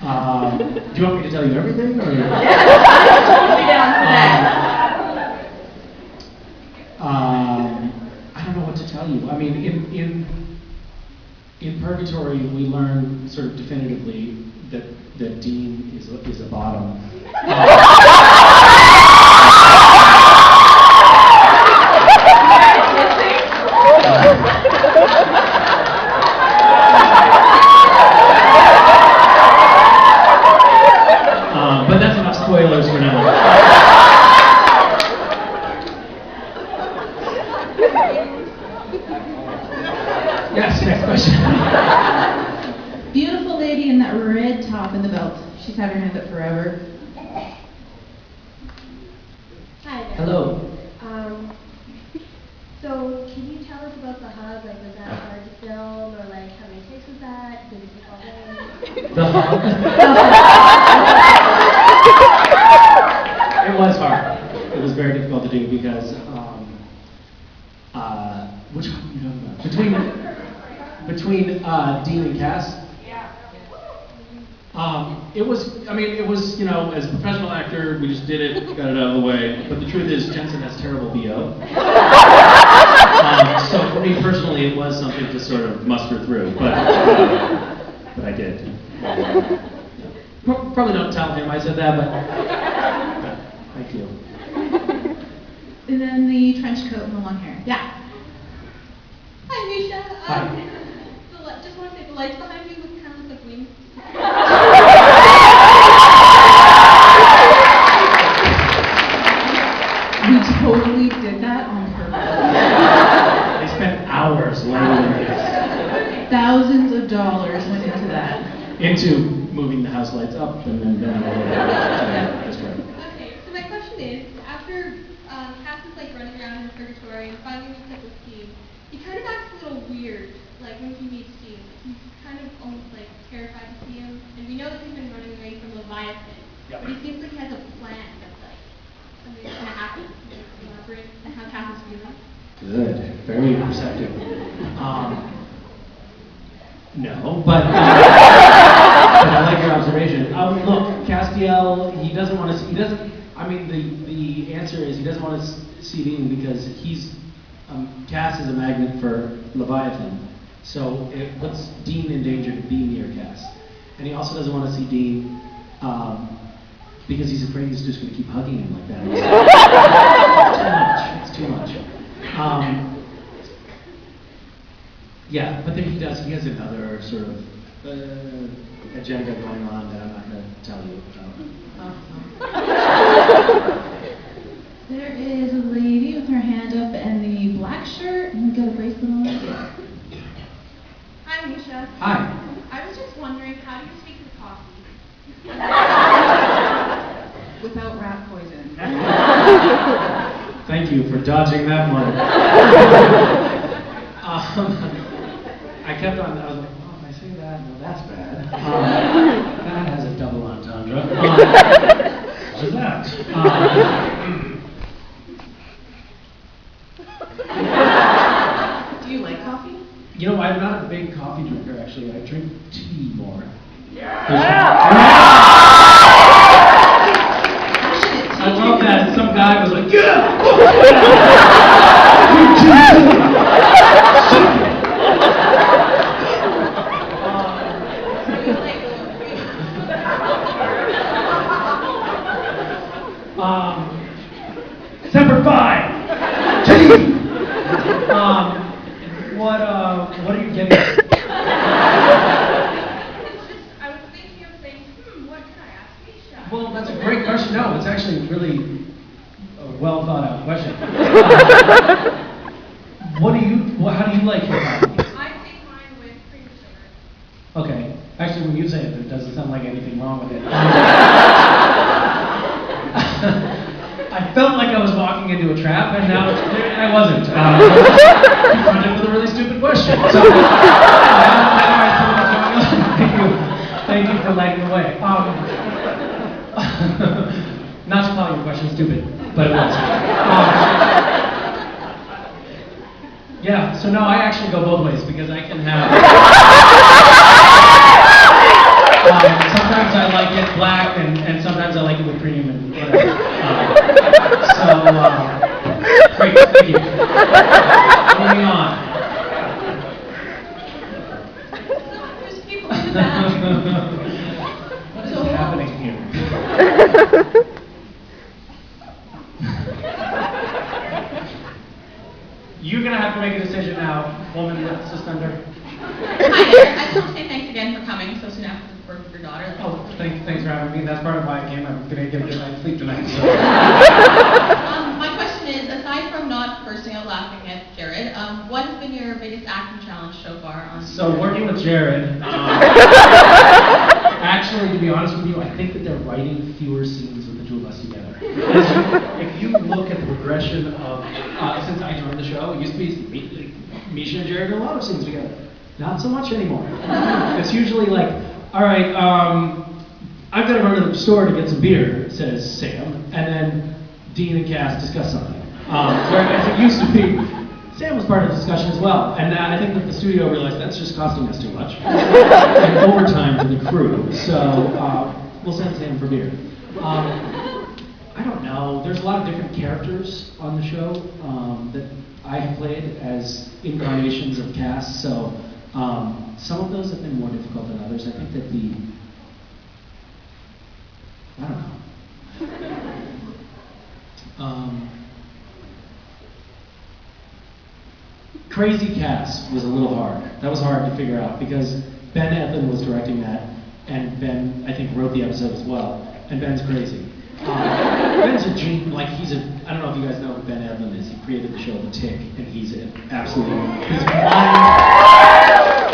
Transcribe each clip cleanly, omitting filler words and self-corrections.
Do you want me to tell you everything? Or? I don't know what to tell you. I mean, in Purgatory, we learn sort of definitively that Dean is a bottom. But that's enough spoilers for now. Yes, next question. Beautiful lady in that red top and the belt. She's had her hand up forever. Hi there. Hello. So can you tell us about the hug? Like, was that hard to film, or like how many takes was that? Did it take all day? The hug. It was hard. It was very difficult to do because which one are you talking about? Between Dean and Cass. It was, you know, as a professional actor, we just did it, got it out of the way. But the truth is, Jensen has terrible BO. So for me personally, it was something to sort of muster through. But I did. Probably don't tell him I said that, but thank you. And then the trench coat and the long hair. Yeah. Hi, Misha. Hi. Just want to say the lights behind you look kind of like wings. We totally did that on purpose. They spent hours learning this. Thousands of dollars went into that. Into moving the house lights up and then down a little bit. Just right. Okay, so my question is, after Cass is like running around in Purgatory and finally meets up with Steve, he kind of acts a little weird, like when he meets Steve. He's kind of almost like terrified to see him, and we know that he's been running away from Leviathan. Yep. But he seems like he has a plan that's like something's gonna happen. Can you elaborate on how Cass is feeling? Good. Very perceptive. No, but I like your observation. Look, Castiel, he doesn't want to see, the answer is he doesn't want to see Dean because Cass is a magnet for Leviathan. So it puts Dean in danger to be near Cass. And he also doesn't want to see Dean because he's afraid he's just going to keep hugging him like that. It's too much. Yeah, but then he has another sort of agenda going on that I'm not going to tell you about. There is a lady with her hand up and the black shirt and got a bracelet on it. Hi, Misha. Hi. I was just wondering, how do you speak with coffee? Without rat poison. Thank you for dodging that one. I was like, oh, if I say that, well, that's bad. That has a double entendre. What is that? Do you like coffee? You know, I'm not a big coffee drinker, actually. I drink tea more. I love that. Some guy was like, yeah! Semper Fi! Tea! What are you getting at? I was thinking of saying, what can I ask Misha? Well, that's a great question. No, it's actually really a well thought out question. How do you like your coffee? I take mine with cream sugar. Okay. Actually, when you say it, there doesn't sound like anything wrong with it. I felt like I was walking into a trap, and now I wasn't. Confronted with a really stupid question. So, thank you for lighting the way. Not to call your question stupid, but it was. Yeah, so no, I actually go both ways because I can have... Sometimes I like it black, and sometimes I like it with cream and whatever. Great, thank you. Moving on. There's people in the bathroom. What is happening here? You're gonna have to make a decision now, woman with suspender. Hi there. I just want to say thanks again for coming so soon after the birth of your daughter. Oh, thanks for having me. That's part of why I came. I'm gonna get a good night's sleep tonight. So. My question is, aside from not bursting out laughing at Jared, what has been your biggest acting challenge so far on? So working with Jared, actually, to be honest with you, I think that they're writing fewer scenes with the two of us together. If you look at the progression of since I joined the show, it used to be Misha and Jared do a lot of scenes together. Not so much anymore. It's usually like, all right, I've got to run to the store to get some beer, says Sam, and then Dean and Cass discuss something. Whereas it used to be, Sam was part of the discussion as well, and I think that the studio realized that's just costing us too much, and overtime for the crew. So we'll send Sam for beer. I don't know. There's a lot of different characters on the show that I have played as incarnations of Cass. So some of those have been more difficult than others. I think that I don't know. Crazy Cass was a little hard. That was hard to figure out because Ben Edlund was directing that, and Ben, I think, wrote the episode as well. And Ben's crazy. Ben's a genius. Like I don't know if you guys know who Ben Edlund is. He created the show The Tick, and he's absolutely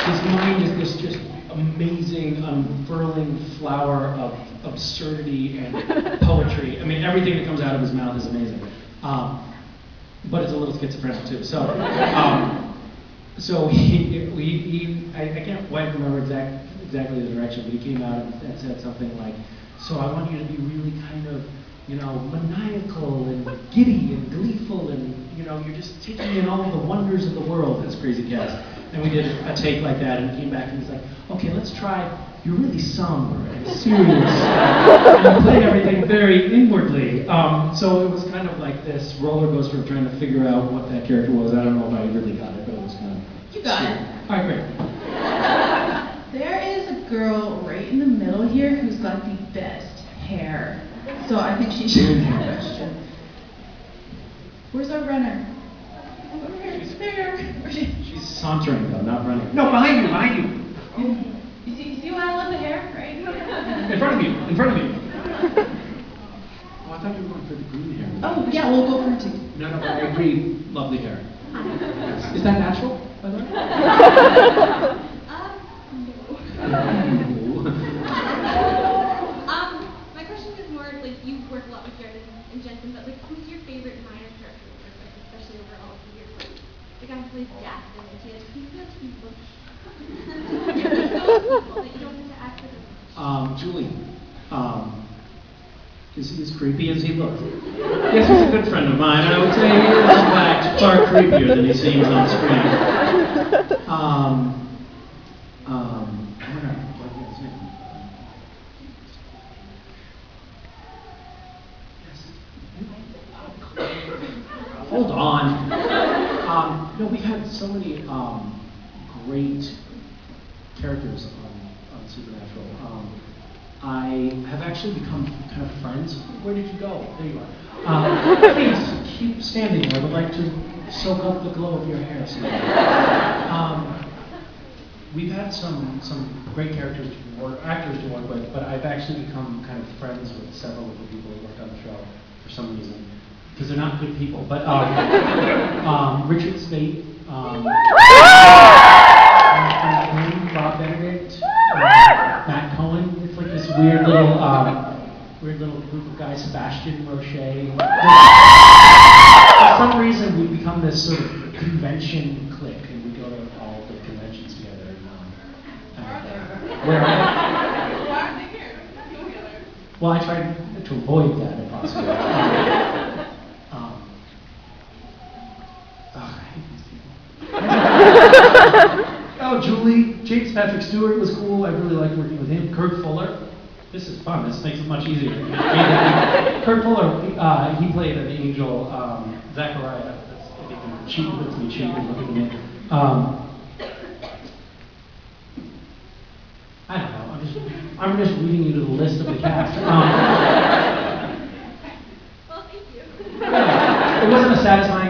his mind is this just amazing, unfurling flower of absurdity and poetry. I mean, everything that comes out of his mouth is amazing. But it's a little schizophrenic too. So I can't quite remember exactly the direction, but he came out and said something like, so I want you to be really kind of, maniacal and giddy and gleeful and, you're just taking in all the wonders of the world. That's Crazy Cass. And we did a take like that and he came back and he's like, okay, let's try, you're really somber and serious and you play everything very inwardly. So it was kind of like this roller coaster of trying to figure out what that character was. I don't know if I really got it, but it was kind of... You got it. All right, great. There is a girl right in the middle here who's got the best hair. So I think she should have a question. Where's our runner? She's there. She's sauntering though, not running. No, behind you. You see why I love the hair, right? In front of you. Oh, I thought you were going for the green hair. Oh, yeah, we'll go for it too. No, but I agree. Lovely hair. Is that natural, by the way? No. My question is more like you work a lot with Jared and Jensen, but like who's your favorite minor character to work with, especially over all of the years? Like the guy who plays Jackson, and he feels to be butch. That you don't have to act for them. Julie. Is he as creepy as he looks? Yes, he's a good friend of mine, and I would say he is in fact far creepier than he seems on screen. Hold on. We've had so many great characters on Supernatural. I have actually become kind of friends. Where did you go? There you are. Please keep standing. I would like to soak up the glow of your hair. We've had some great actors to work with, but I've actually become kind of friends with several of the people who worked on the show for some reason. Because they're not good people. But Richard Spate, Bob Benedict, Matt Cohen. It's like this weird little group of guys. Sebastian Roche. For some reason, we've become this sort of convention clique, and we go to all the conventions together. Where are they? Why are they here? Well, I tried to avoid that if possible. I hate these people. Oh, Julie, James Patrick Stewart was cool. I really liked working with him. Kurt Fuller. This is fun. This makes it much easier. Kurt Fuller, he played an angel, Zachariah. That's, if you can cheat with me, cheat and look at me. I don't know. I'm just reading you to the list of the cast. Well, thank you. It wasn't a satisfying